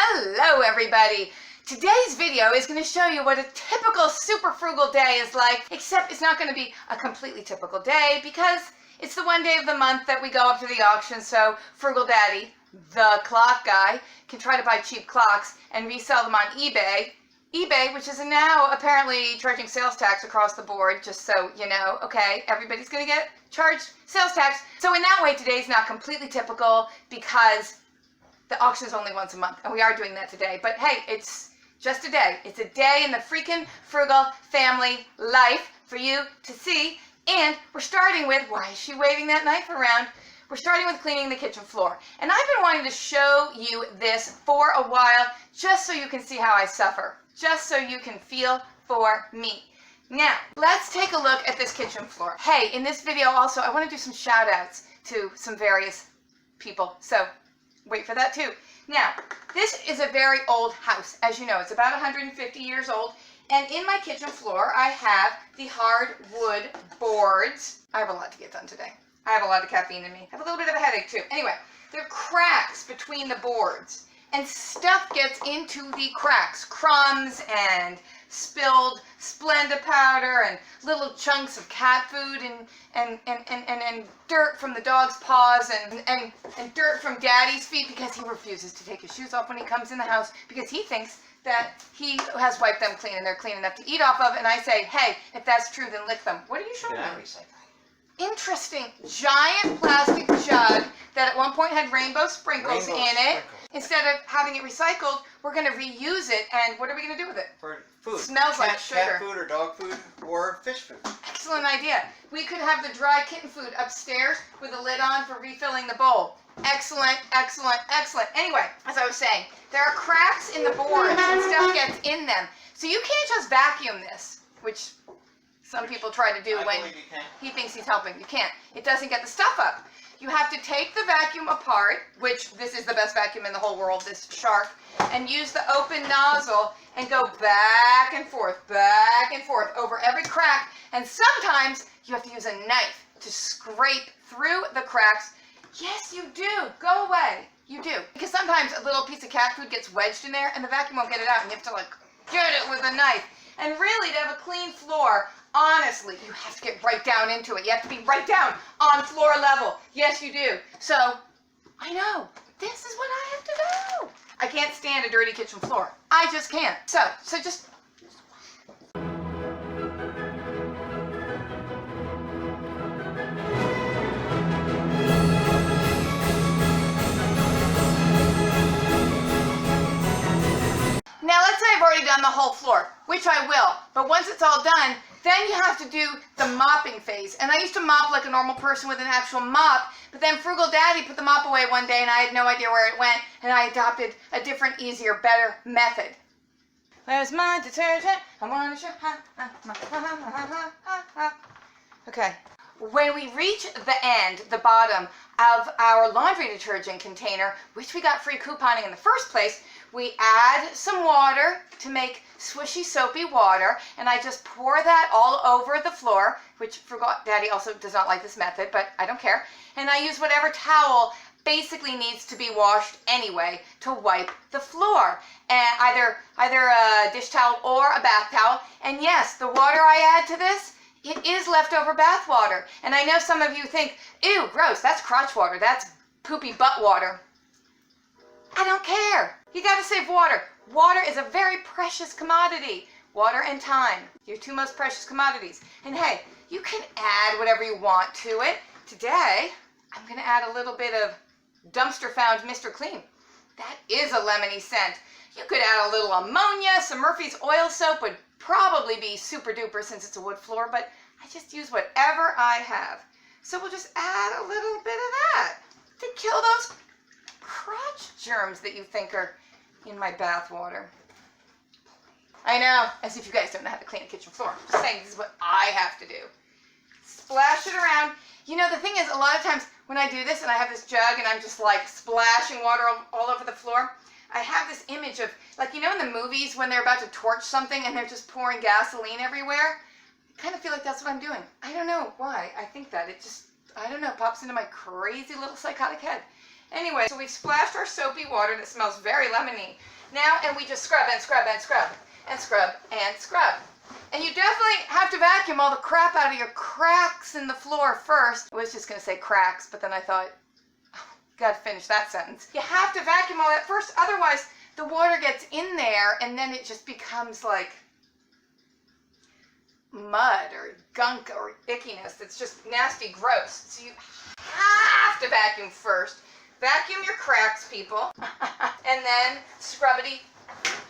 Hello everybody! Today's video is going to show you what a typical super frugal day is like, except it's not going to be a completely typical day because it's the one day of the month that we go up to the auction, so Frugal Daddy, the clock guy, can try to buy cheap clocks and resell them on eBay. eBay, which is now apparently charging sales tax across the board, just so you know, okay? Everybody's going to get charged sales tax. So in that way, today's not completely typical because the auction is only once a month, and we are doing that today. But hey, it's just a day. It's a day in the freaking frugal family life for you to see. And we're starting with, why is she waving that knife around? We're starting with cleaning the kitchen floor. And I've been wanting to show you this for a while, just so you can see how I suffer. Just so you can feel for me. Now, let's take a look at this kitchen floor. Hey, in this video also, I want to do some shout outs to some various people. So, wait for that too. Now, this is a very old house. As you know, it's about 150 years old. And in my kitchen floor, I have the hardwood boards. I have a lot to get done today. I have a lot of caffeine in me. I have a little bit of a headache too. Anyway, there are cracks between the boards. And stuff gets into the cracks. Crumbs and spilled Splenda powder and little chunks of cat food and dirt from the dog's paws and dirt from Daddy's feet because he refuses to take his shoes off when he comes in the house because he thinks that he has wiped them clean and they're clean enough to eat off of. And I say, hey, if that's true, then lick them. What are you showing me? Interesting giant plastic jug that at one point had rainbow sprinkles in it. Instead of having it recycled, we're going to reuse it. And what are we going to do with it? For food. Smells like sugar. Cat food or dog food or fish food. Excellent idea. We could have the dry kitten food upstairs with a lid on for refilling the bowl. Excellent, excellent, excellent. Anyway, as I was saying, there are cracks in the boards and stuff gets in them. So you can't just vacuum this, which some people try to do when he thinks he's helping. You can't. It doesn't get the stuff up. You have to take the vacuum apart, which this is the best vacuum in the whole world, this Shark, and use the open nozzle and go back and forth over every crack. And sometimes you have to use a knife to scrape through the cracks. Yes, you do. Go away. You do. Because sometimes a little piece of cat food gets wedged in there and the vacuum won't get it out and you have to like get it with a knife. And really, to have a clean floor, honestly, you have to get right down into it. You have to be right down on floor level. Yes, you do. So, I know. This is what I have to do. I can't stand a dirty kitchen floor. I just can't. So just... Now let's say I've already done the whole floor, which I will, but once it's all done, then you have to do the mopping phase. And I used to mop like a normal person with an actual mop, but then Frugal Daddy put the mop away one day and I had no idea where it went, and I adopted a different, easier, better method. Where's my detergent? I want to show. Okay. When we reach the end, the bottom of our laundry detergent container, which we got free couponing in the first place, we add some water to make swishy, soapy water, and I just pour that all over the floor, which Frugal Daddy also does not like this method, but I don't care. And I use whatever towel basically needs to be washed anyway to wipe the floor. And either a dish towel or a bath towel. And yes, the water I add to this, it is leftover bath water. And I know some of you think, ew, gross, that's crotch water, that's poopy butt water. I don't care. You gotta save water. Water is a very precious commodity. Water and time, your two most precious commodities. And hey, you can add whatever you want to it. Today, I'm gonna add a little bit of Dumpster Found Mr. Clean. That is a lemony scent. You could add a little ammonia, some Murphy's oil soap would probably be super duper since it's a wood floor, but I just use whatever I have. So we'll just add a little bit of that to kill those crotch germs that you think are in my bath water. I know, as if you guys don't know how to clean a kitchen floor. I'm just saying this is what I have to do. Splash it around. You know, the thing is, a lot of times when I do this and I have this jug and I'm just like splashing water all over the floor, I have this image of, like, you know in the movies when they're about to torch something and they're just pouring gasoline everywhere? I kind of feel like that's what I'm doing. I don't know why I think that. It just, I don't know, pops into my crazy little psychotic head. Anyway, so we've splashed our soapy water that smells very lemony. Now, and we just scrub and scrub and scrub and scrub and scrub. And you definitely have to vacuum all the crap out of your cracks in the floor first. I was just going to say cracks, but then I thought, oh, got to finish that sentence. You have to vacuum all that first, otherwise the water gets in there and then it just becomes like mud or gunk or ickiness. It's just nasty, gross. So you have to vacuum first. Vacuum your cracks, people. And then scrubbity,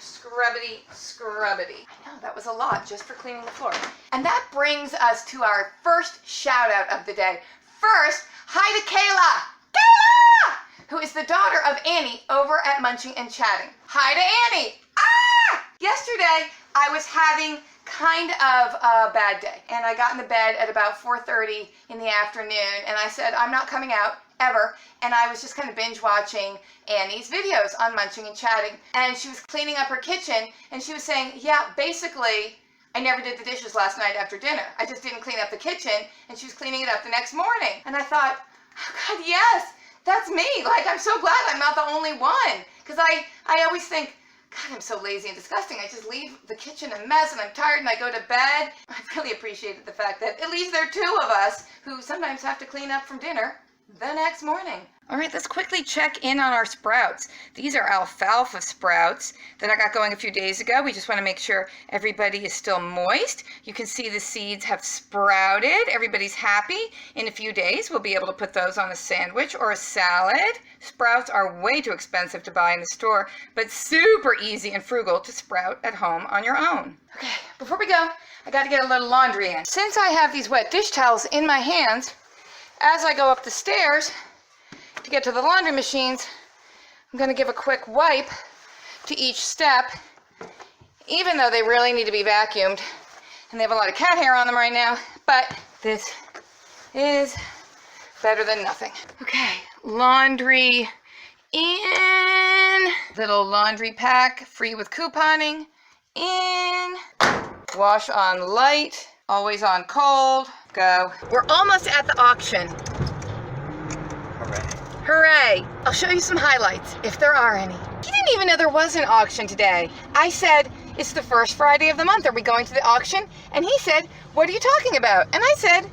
scrubbity, scrubbity. I know, that was a lot just for cleaning the floor. And that brings us to our first shout out of the day. First, hi to Kayla! Kayla! Who is the daughter of Annie over at Munching and Chatting. Hi to Annie! Ah! Yesterday, I was having kind of a bad day. And I got in the bed at about 4:30 in the afternoon. And I said, I'm not coming out ever. And I was just kind of binge watching Annie's videos on Munching and Chatting. And she was cleaning up her kitchen. And she was saying, yeah, basically, I never did the dishes last night after dinner. I just didn't clean up the kitchen. And she was cleaning it up the next morning. And I thought, oh God, yes, that's me. Like, I'm so glad I'm not the only one. Because I always think, God, I'm so lazy and disgusting. I just leave the kitchen a mess and I'm tired and I go to bed. I really appreciated the fact that at least there are two of us who sometimes have to clean up from dinner the next morning. All right, let's quickly check in on our sprouts. These are alfalfa sprouts that I got going a few days ago. We just want to make sure everybody is still moist. You can see the seeds have sprouted. Everybody's happy. In a few days, we'll be able to put those on a sandwich or a salad. Sprouts are way too expensive to buy in the store, but super easy and frugal to sprout at home on your own. Okay, before we go, I got to get a little laundry in. Since I have these wet dish towels in my hands, as I go up the stairs to get to the laundry machines, I'm going to give a quick wipe to each step, even though they really need to be vacuumed. And they have a lot of cat hair on them right now, but this is better than nothing. Okay, laundry in. Little laundry pack, free with couponing, in. Wash on light, always on cold. Go. We're almost at the auction. Hooray. Hooray! I'll show you some highlights, if there are any. He didn't even know there was an auction today. I said, it's the first Friday of the month. Are we going to the auction? And he said, what are you talking about? And I said,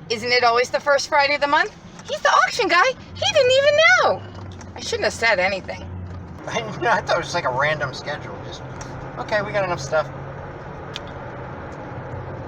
isn't it always the first Friday of the month? He's the auction guy. He didn't even know. I shouldn't have said anything. I thought it was just like a random schedule. Just, okay, we got enough stuff.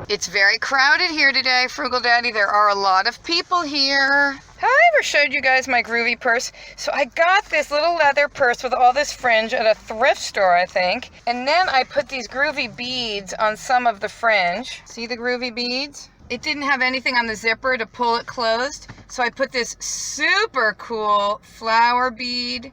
It's very crowded here today, Frugal Daddy. There are a lot of people here. Have I ever showed you guys my groovy purse? So I got this little leather purse with all this fringe at a thrift store, I think. And then I put these groovy beads on some of the fringe. See the groovy beads? It didn't have anything on the zipper to pull it closed. So I put this super cool flower bead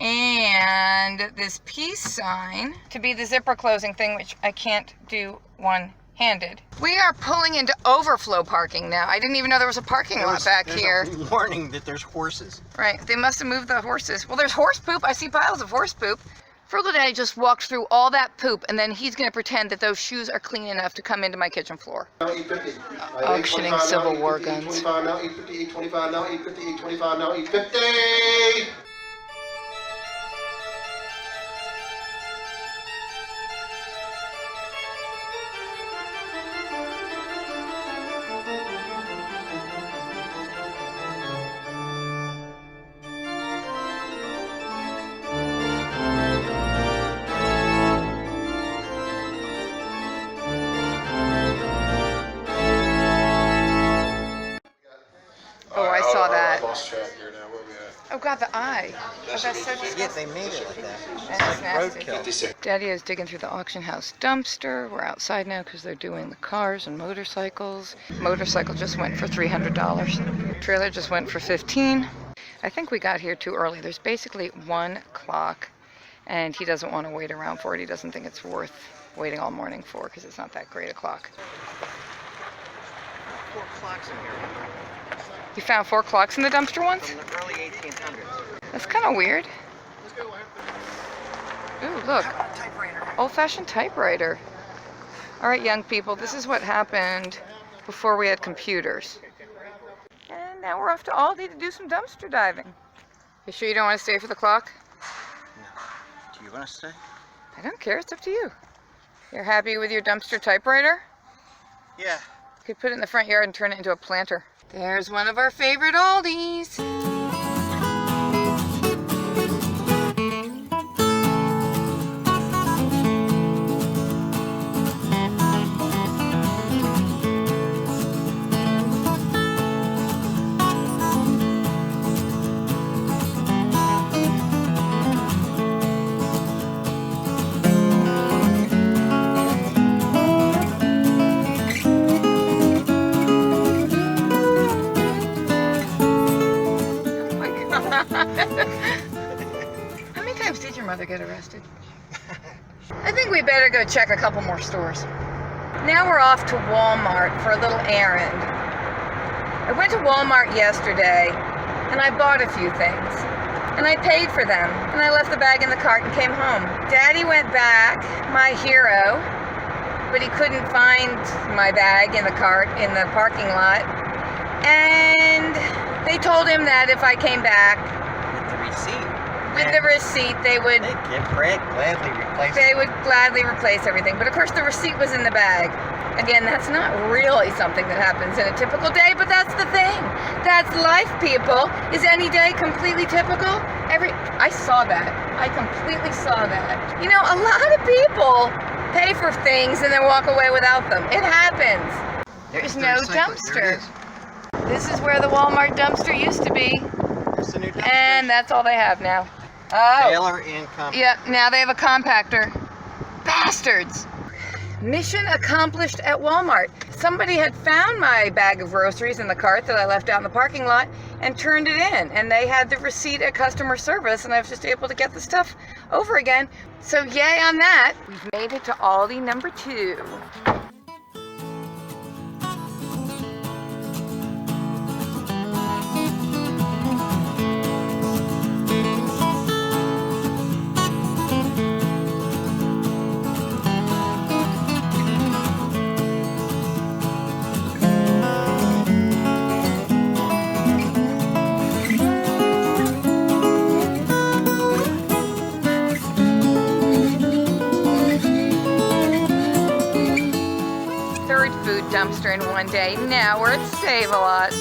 and this peace sign to be the zipper closing thing, which I can't do one-handed. We are pulling into overflow parking now. I didn't even know there was a parking lot back here. There's a warning that there's horses. Right, they must have moved the horses. Well, there's horse poop. I see piles of horse poop. Frugal Daddy just walked through all that poop, and then he's going to pretend that those shoes are clean enough to come into my kitchen floor. Auctioning Civil War guns. $8.25 now, $8.50, $8.25 now, $8.50, $8.25 now, $8.50. Oh, I saw that. I lost track here now. Where we at? Oh God, the eye. Oh, that's so disgusting. Yeah, they made it like that. That's It's nasty. like roadkill. 56. Daddy is digging through the auction house dumpster. We're outside now because they're doing the cars and motorcycles. Motorcycle just went for $300. Trailer just went for $15. I think we got here too early. There's basically one clock, and he doesn't want to wait around for it. He doesn't think it's worth waiting all morning for because it's not that great a clock. 4 clocks in here You found 4 clocks in the dumpster once? from the early 1800s. That's kind of weird. Ooh, look. Typewriter. Old-fashioned typewriter. All right, young people, this is what happened before we had computers. And now we're off to Aldi to do some dumpster diving. You sure you don't want to stay for the clock? No. Do you want to stay? I don't care. It's up to you. You're happy with your dumpster typewriter? Yeah. You could put it in the front yard and turn it into a planter. There's one of our favorite Aldis. How many times did your mother get arrested? I think we better go check a couple more stores. Now we're off to Walmart for a little errand. I went to Walmart yesterday and I bought a few things. And I paid for them. And I left the bag in the cart and came home. Daddy went back, my hero, but he couldn't find my bag in the cart in the parking lot. And they told him that if I came back with the receipt, they would gladly replace they would gladly replace everything. But of course the receipt was in the bag. Again, that's not really something that happens in a typical day, but that's the thing. That's life, people. Is any day completely typical? I saw that. I completely saw that. You know, a lot of people pay for things and then walk away without them. It happens. There's no dumpster. This is where the Walmart dumpster used to be. That's the new dumpster. And that's all they have now. Oh. Baler and compactor. Yep, now they have a compactor. Bastards! Mission accomplished at Walmart. Somebody had found my bag of groceries in the cart that I left out in the parking lot and turned it in. And they had the receipt at customer service, and I was just able to get the stuff over again. So yay on that. We've made it to Aldi number 2. Food dumpster in one day. Now we're at Save-A-Lot.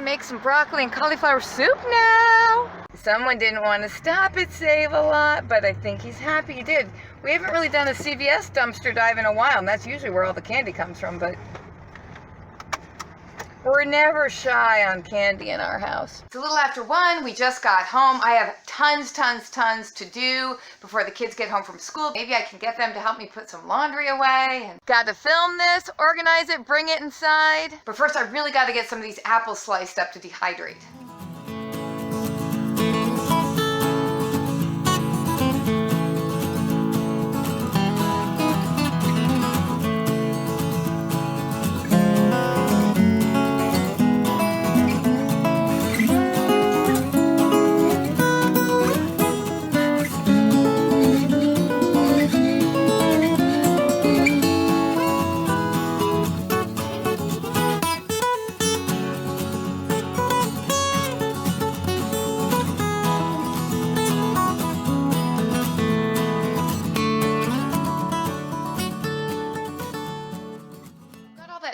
Make some broccoli and cauliflower soup now. Someone didn't want to stop at Save-A-Lot, but I think he's happy he did. We haven't really done a CVS dumpster dive in a while, and that's usually where all the candy comes from, but we're never shy on candy in our house. It's a little after 1. We just got home. I have tons to do before the kids get home from school. Maybe I can get them to help me put some laundry away. And got to film this, organize it, bring it inside. But first, I really got to get some of these apples sliced up to dehydrate.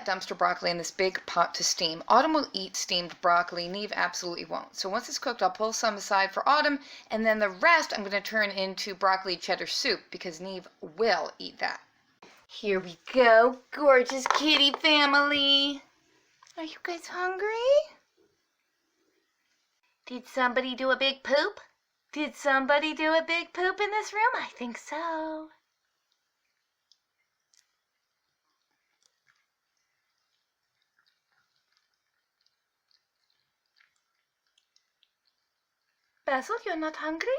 Dumpster broccoli in this big pot to steam. Autumn will eat steamed broccoli. Neve absolutely won't. So once it's cooked, I'll pull some aside for Autumn, and then the rest I'm going to turn into broccoli cheddar soup because Neve will eat that. Here we go, gorgeous kitty family. Are you guys hungry? Did somebody do a big poop? Did somebody do a big poop in this room? I think so. Basil, you're not hungry?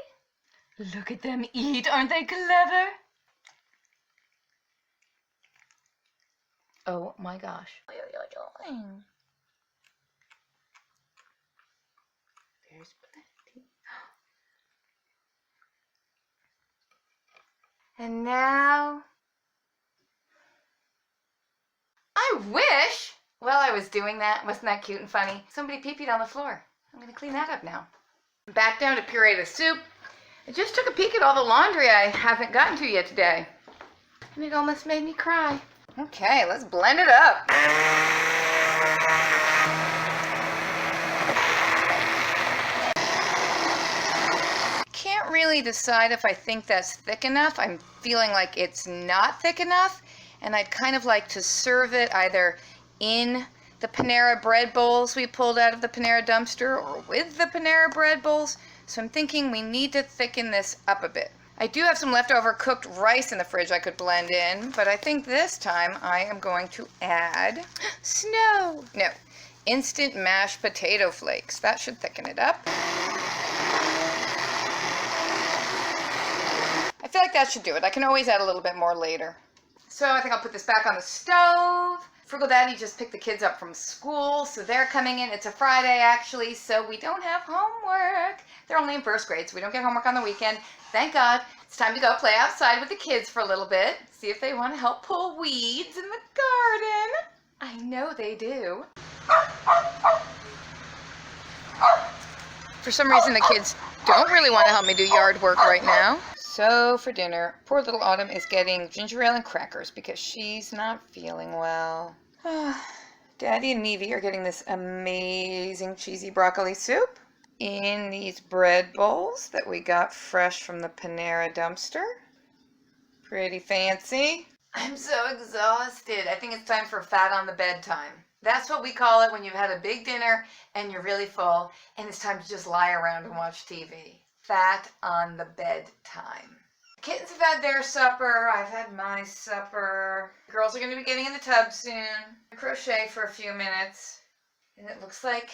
Look at them eat. Aren't they clever? Oh my gosh. There's plenty. And now, I wish, while I was doing that, wasn't that cute and funny? Somebody pee-peed on the floor. I'm gonna clean that up now. Back down to puree the soup. I just took a peek at all the laundry I haven't gotten to yet today. And it almost made me cry. Okay, let's blend it up. Can't really decide if I think that's thick enough. I'm feeling like it's not thick enough, and I'd kind of like to serve it either in the Panera bread bowls we pulled out of the Panera dumpster or with the Panera bread bowls. So I'm thinking we need to thicken this up a bit. I do have some leftover cooked rice in the fridge I could blend in, but I think this time I am going to add snow. No, instant mashed potato flakes. That should thicken it up. I feel like that should do it. I can always add a little bit more later. So I think I'll put this back on the stove. Frugal Daddy just picked the kids up from school, so they're coming in. It's a Friday, actually, so we don't have homework. They're only in first grade, so we don't get homework on the weekend. Thank God. It's time to go play outside with the kids for a little bit. See if they want to help pull weeds in the garden. I know they do. For some reason, the kids don't really want to help me do yard work right now. So for dinner, poor little Autumn is getting ginger ale and crackers because she's not feeling well. Daddy and Meavy are getting this amazing cheesy broccoli soup in these bread bowls that we got fresh from the Panera dumpster. Pretty fancy. I'm so exhausted. I think it's time for fat on the bedtime. That's what we call it when you've had a big dinner and you're really full and it's time to just lie around and watch TV. Fat on the bedtime. The kittens have had their supper. I've had my supper. The girls are going to be getting in the tub soon. Crochet for a few minutes. And it looks like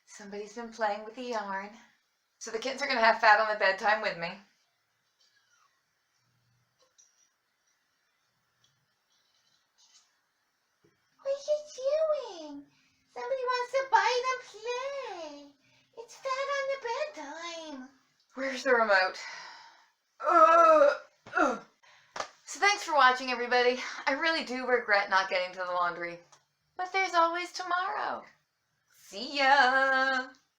somebody's been playing with the yarn. So the kittens are going to have fat on the bedtime with me. What are you doing? Somebody wants to bite and play. It's fat on the bedtime. Where's the remote? So thanks for watching, everybody. I really do regret not getting to the laundry. But there's always tomorrow. See ya!